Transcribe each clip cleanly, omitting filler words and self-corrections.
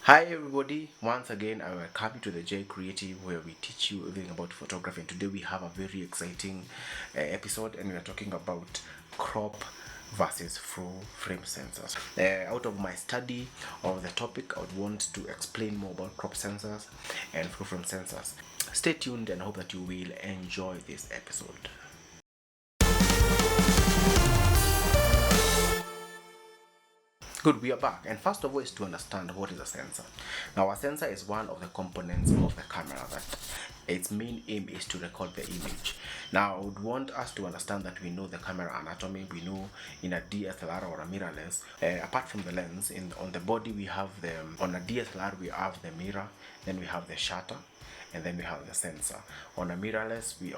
Hi everybody, once again I welcome you to the J Creative where we teach you everything about photography, and today we have a very exciting episode and we are talking about crop versus full frame sensors. Out of my study of the topic, I would want to explain more about crop sensors and full frame sensors. Stay tuned and I hope that you will enjoy this episode. Good, we are back. And first of all is to understand what is a sensor. Now, a sensor is one of the components of the camera that its main aim is to record the image. Now, I would want us to understand that we know the camera anatomy. We know in a DSLR or a mirrorless, apart from the lens, on the body we have on a DSLR we have the mirror, then we have the shutter, and then we have the sensor. On a mirrorless we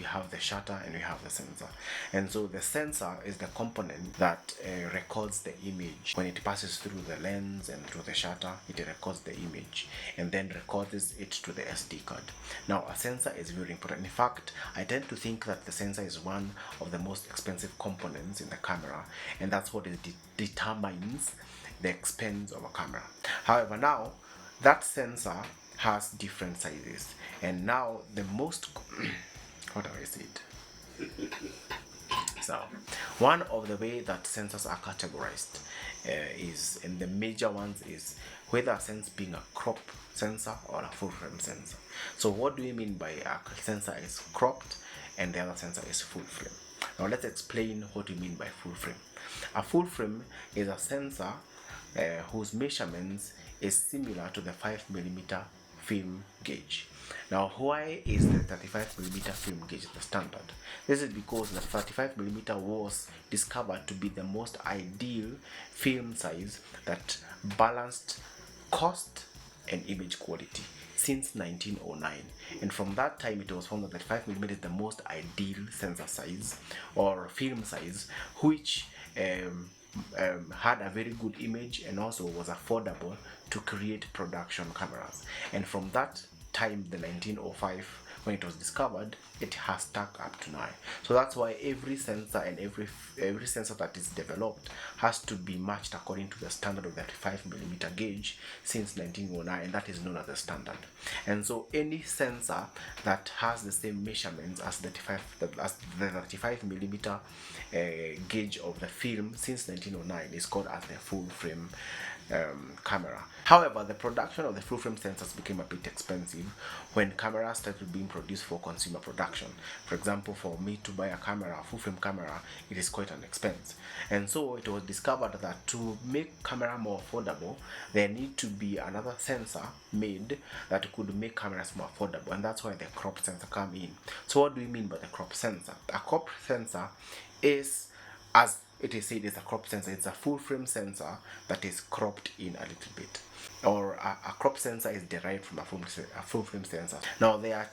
have the shutter and we have the sensor. And so the sensor is the component that records the image. When it passes through the lens and through the shutter, it records the image and then records it to the SD card. Now a sensor is very important. In fact, I tend to think that the sensor is one of the most expensive components in the camera, and that's what determines the expense of a camera. However, now that sensor has different sizes, and now the most what do I say it? So one of the way that sensors are categorized is, and the major ones is whether a sensor being a crop sensor or a full frame sensor. So what do we mean by a sensor is cropped and the other sensor is full frame? Now let's explain what we mean by full frame. A full frame is a sensor whose measurements is similar to the 5mm film gauge. Now, why is the 35mm film gauge the standard? This is because the 35mm was discovered to be the most ideal film size that balanced cost and image quality since 1909, and from that time it was found that 5mm is the most ideal sensor size or film size, which had a very good image and also was affordable to create production cameras. And from that time, the 1905, when it was discovered, it has stuck up to now. So that's why every sensor and every sensor that is developed has to be matched according to the standard of the 35mm gauge since 1909, and that is known as the standard. And so any sensor that has the same measurements as the 35mm gauge of the film since 1909 is called as the full frame camera. However, the production of the full frame sensors became a bit expensive when cameras started being produced for consumer production. For example, for me to buy a camera, a full frame camera, it is quite an expense. And so it was discovered that to make camera more affordable, there need to be another sensor made that could make cameras more affordable, and that's why the crop sensor come in. So what do we mean by the crop sensor? A crop sensor is, as it is said, is a crop sensor. It's a full frame sensor that is cropped in a little bit, or a crop sensor is derived from a full frame sensor. Now there are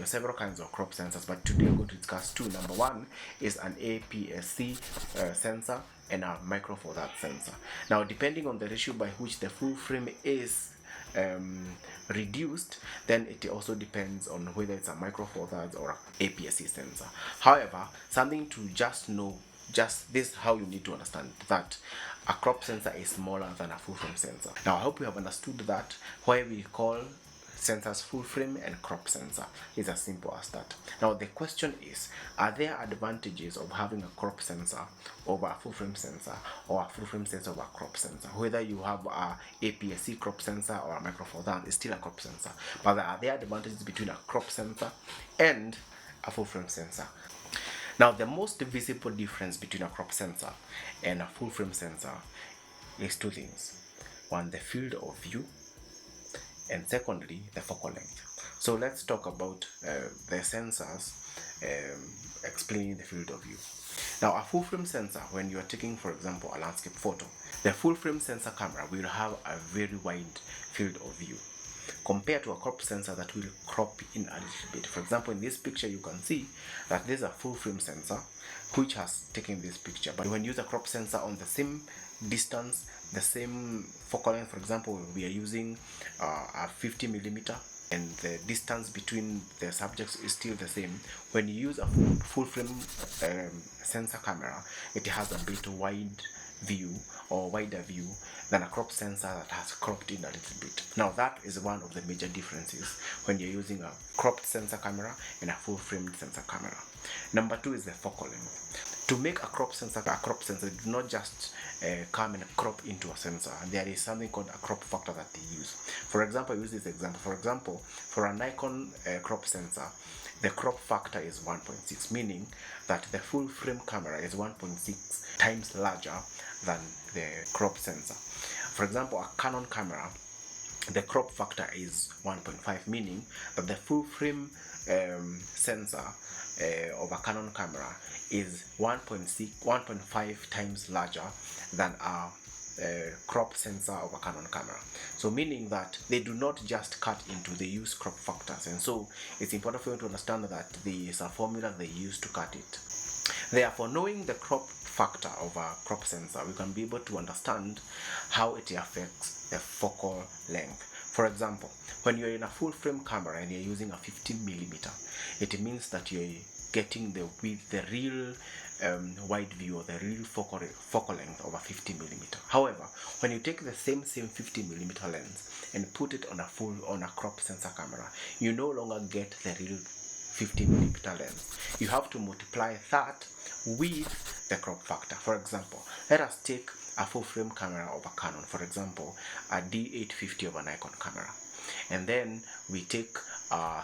several kinds of crop sensors, but today we're going to discuss two. Number one is an APS-C sensor and a micro four thirds sensor. Now depending on the ratio by which the full frame is reduced, then it also depends on whether it's a micro four thirds or APS-C sensor. However, something to just know, just this how you need to understand that a crop sensor is smaller than a full frame sensor. Now I hope you have understood that why we call sensors full frame and crop sensor is as simple as that. Now the question is, are there advantages of having a crop sensor over a full frame sensor, or a full frame sensor over a crop sensor? Whether you have a APS-C crop sensor or a micro four thirds, it's still a crop sensor. But are there advantages between a crop sensor and a full frame sensor? Now the most visible difference between a crop sensor and a full frame sensor is two things. One, the field of view, and secondly, the focal length. So let's talk about the sensors explaining the field of view. Now a full frame sensor, when you are taking, for example, a landscape photo, the full frame sensor camera will have a very wide field of view compared to a crop sensor that will crop in a little bit. For example, in this picture you can see that this is a full frame sensor which has taken this picture, but when you use a crop sensor on the same distance, the same focal length, for example, we are using a 50mm and the distance between the subjects is still the same. When you use a full frame sensor camera, it has a bit wide view or wider view than a crop sensor that has cropped in a little bit. Now that is one of the major differences when you're using a cropped sensor camera and a full framed sensor camera. Number two is the focal length. To make a crop sensor do not just come and crop into a sensor. There is something called a crop factor that they use. For example, I use this example. For example, for a Nikon crop sensor, the crop factor is 1.6, meaning that the full frame camera is 1.6 times larger than the crop sensor. For example, a Canon camera, the crop factor is 1.5, meaning that the full frame sensor of a Canon camera is 1.5 times larger than a crop sensor of a Canon camera. So meaning that they do not just cut into, they use crop factors, and so it's important for you to understand that there is a formula they use to cut it. Therefore, knowing the crop factor of a crop sensor, we can be able to understand how it affects the focal length. For example, when you're in a full frame camera and you're using a 15mm, it means that you're getting the real wide view or the real focal length of a 50mm. However, when you take the same 50mm lens and put it on a crop sensor camera, you no longer get the real 50mm lens. You have to multiply that with the crop factor. For example, let us take a full frame camera of a Canon, for example a D850 of a Nikon camera, and then we take a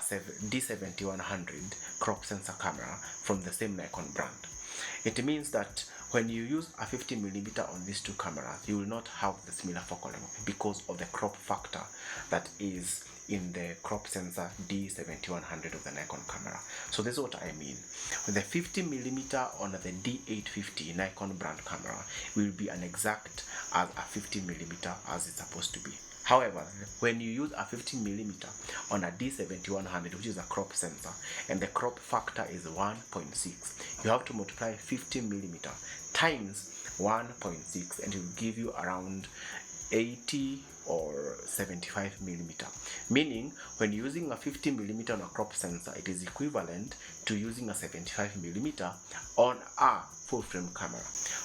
D7100 crop sensor camera from the same Nikon brand. It means that when you use a 50mm on these two cameras, you will not have the similar focal length because of the crop factor that is in the crop sensor D7100 of the Nikon camera. So this is what I mean. The 50mm on the D850 Nikon brand camera will be an exact as a 50mm as it's supposed to be. However, when you use a 15mm on a D7100, which is a crop sensor, and the crop factor is 1.6, you have to multiply 15mm times 1.6 and it will give you around 80 or 75mm. Meaning, when using a 50mm on a crop sensor, it is equivalent to using a 75mm on a full frame camera.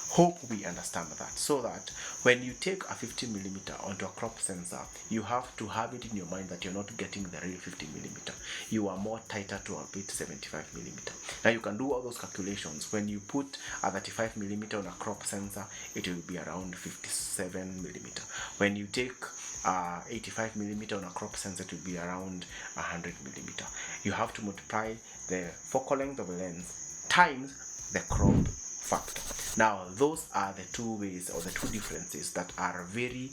Hope we understand that, so that when you take a 50mm onto a crop sensor, you have to have it in your mind that you're not getting the real 50mm. You are more tighter to a bit 75mm. Now you can do all those calculations. When you put a 35mm on a crop sensor, it will be around 57mm. When you take 85mm on a crop sensor, it will be around 100mm. You have to multiply the focal length of the lens times the crop factor. Now those are the two ways or the two differences that are very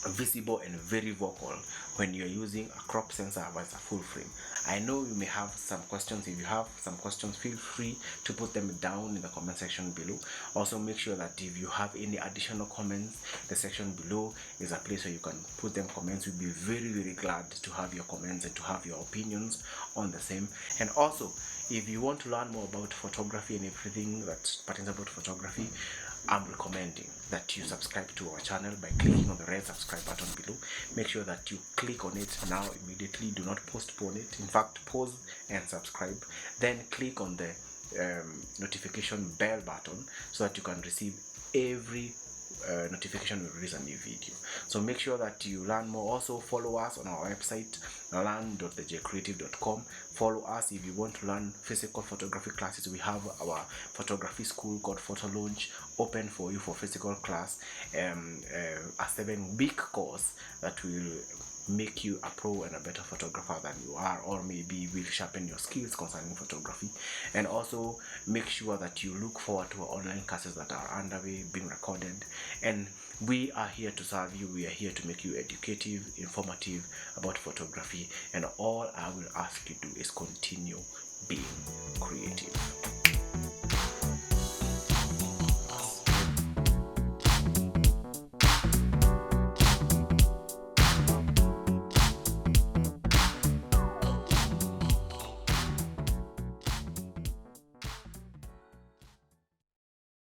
visible and very vocal when you're using a crop sensor versus a full frame. I know you may have some questions. If you have some questions, feel free to put them down in the comment section below. Also make sure that if you have any additional comments, the section below is a place where you can put them comments. We'll be very glad to have your comments and to have your opinions on the same. And also, if you want to learn more about photography and everything that pertains about photography, I'm recommending that you subscribe to our channel by clicking on the red subscribe button below. Make sure that you click on it now immediately. Do not postpone it. In fact, pause and subscribe. Then click on the notification bell button so that you can receive every notification when we release a new video. So make sure that you learn more. Also follow us on our website learn.thejcreative.com. Follow us if you want to learn physical photography classes. We have our photography school called Photo Launch open for you for physical class, a 7-week course that will make you a pro and a better photographer than you are, or maybe will sharpen your skills concerning photography. And also make sure that you look forward to our online classes that are underway, being recorded, and we are here to serve you. We are here to make you educative, informative about photography, and all I will ask you to do is continue being creative.